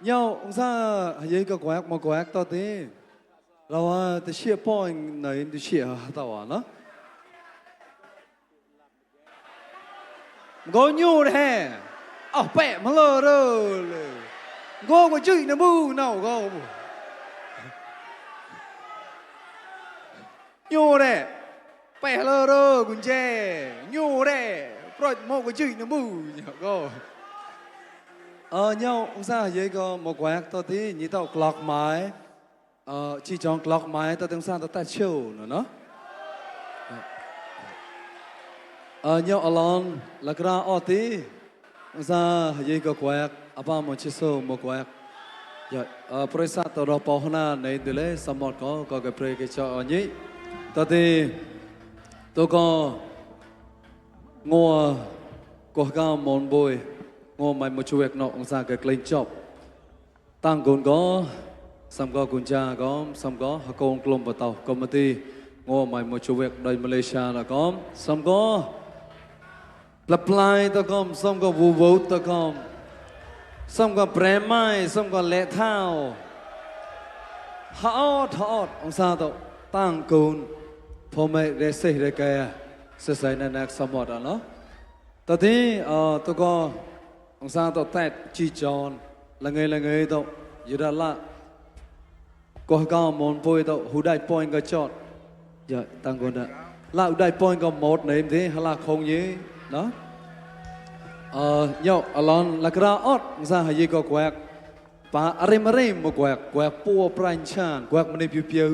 nhau ông sa hay cái quẹt mà quẹt tao thếเราจะเชี่ยป้อนไหนจะเชี่ยตัวนะก็ยูแท้เอาแปะมาเลยก็จืดนะบูน่าก็ยูแท้แปะเลยกุญแจยูแท้ปล่อยโมก็จืดนะบูก็nhau ông sa hay cái mà quẹt tao thế như tao clock máy chỉ chọn clock máy tao tiếng sang tao ta chill nữa nhau alon là cái đó tí ra hay cái quẹt apa một chiếc số một quẹt rồi presa tao đó bảo hana này từ lấy sắm một có cái pre cái cho nhỉ tao thì tôi có ngô có cái món bồi ngô mày một chuột nọ ông sa cái lên chọc tăng còn có sắm cóกุญแจก็สำก็ฮักกงกลมปะเตาก็มาตีงัวใหม่มาช่วยในมาเลเซียละก็สำก็ปลาปลายตะก็สำก็วูวูตะก็สำก็แปรไม้สำก็เละเท้าฮอดองศาตะตั้งกูนพอไม่ได้เสียได้แก่เสียในนักสมบัติอ่ะเนาะตอนที่ตะก็องศาตะแตะจีจอนละไงตะอยู่ด้านละก็ก็มองไปต่อหูได้ปอยก็จอดอย่าตั้งคนนะลาหูได้ปอยก็หมดในที่ฮาลาคงยี่เนาะnhauอลอนลักราอดซาหายก็แกวกป่าอะไรมาเริ่มมาแกวกปัวปราณชานแกวกมันในเปียว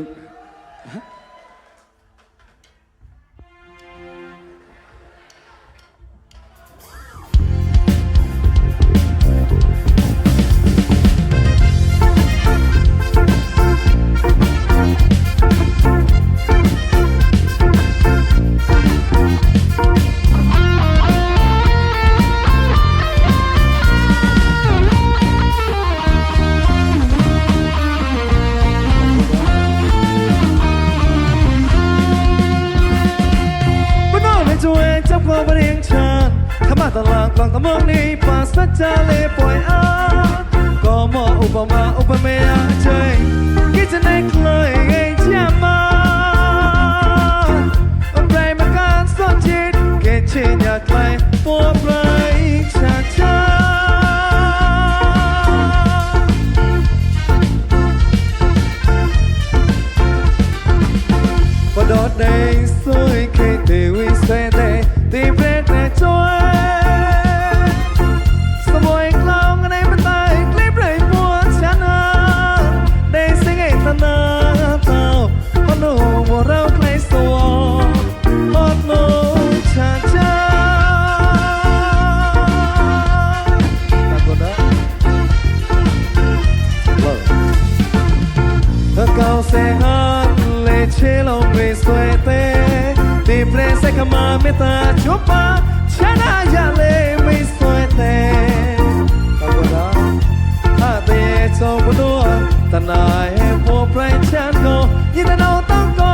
ตลาดกลางตะมองนี้ป่าสัจจะเล่ปล่อยอาก็มออุปมาอุปเมียใจคิดจะในเคยเองเชื่อมาแปลมาการสอนจิตเกชินอยากไกลปัวไพรชาชาพอดอดในสวยเคยตีวิเศษเตตีเปรตแต่จอยเราใครสวมฮอดโนชาชาตะโกนนะเธอเก่าเสียงอันเลเชลงไปสวยเตตีเพลงใส่ขมาเมตตาชุบปะชนะยาเลไม่สวยเตตะโกนนะถ้าเตะโจบดัวตะนายพวกไพรฉันก็ยิ่งแต่เราต้องก็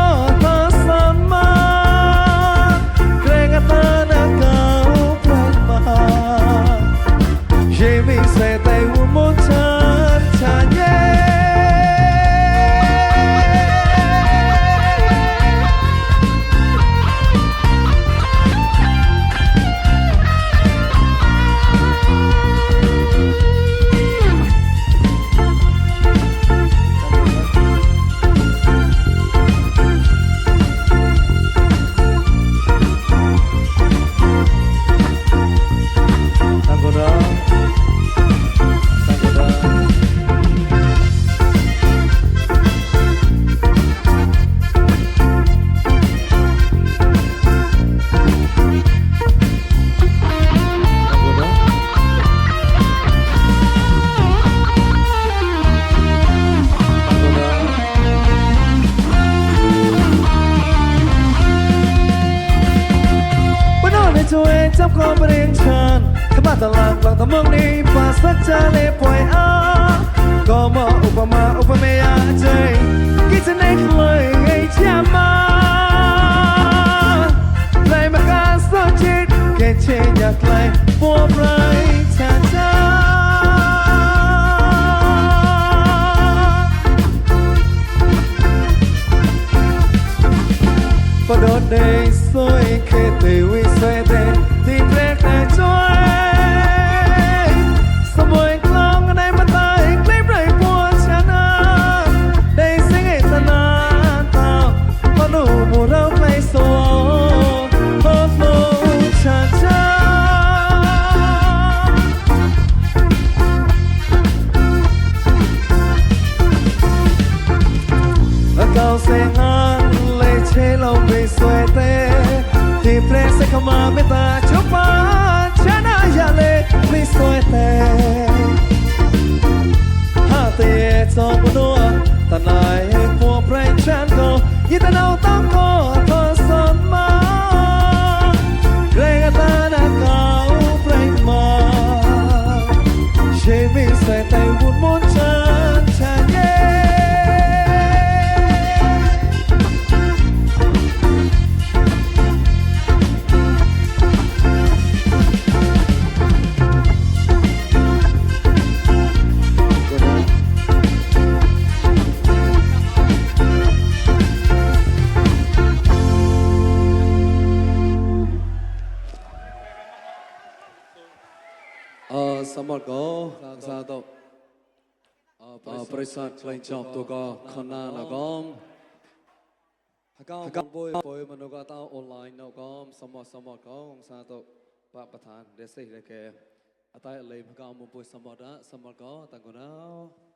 จับคอประเด็นฉันขมาตลาดกลางตะมองนี้ป่าสัจจะเล่ปล่อยอาก็มออุปมาอุปเมียใจคิดจะในเคยให้เชื่อมาในมาการสอนจิตแค่เช่นอยากไกลปัวไพรชาชา khê tê vi xoay tê thì plek na joy sum môi clong cái này mà ta clip rồi buồn chán à đây sẽ ngày ta na tao mà nụ buồn đâu play so hốt nụ chán chán cao sẽ ngang lấy chế lòng về xoay tê thì ple sẽ không mà biết ta chúc ba chán ai ya lệ vì xoay tê ha tê cho một đua ta này của brain chán cô như ta nào ta có thơ son mà gre ta đã cao brain mà chế vì xoay tê buồn muốn chán chán yeahสมบัติก็ซาโตบริษัทเพลงจอบตัวก็ขนาดแล้วก็ฮักบอยมันก็ต้องออนไลน์แล้วก็สมบัติก็ซาโตประธานเดซี่เลยแกอาตายเลยฮักมุมบอยสมบัติก็ต่างกันแล้ว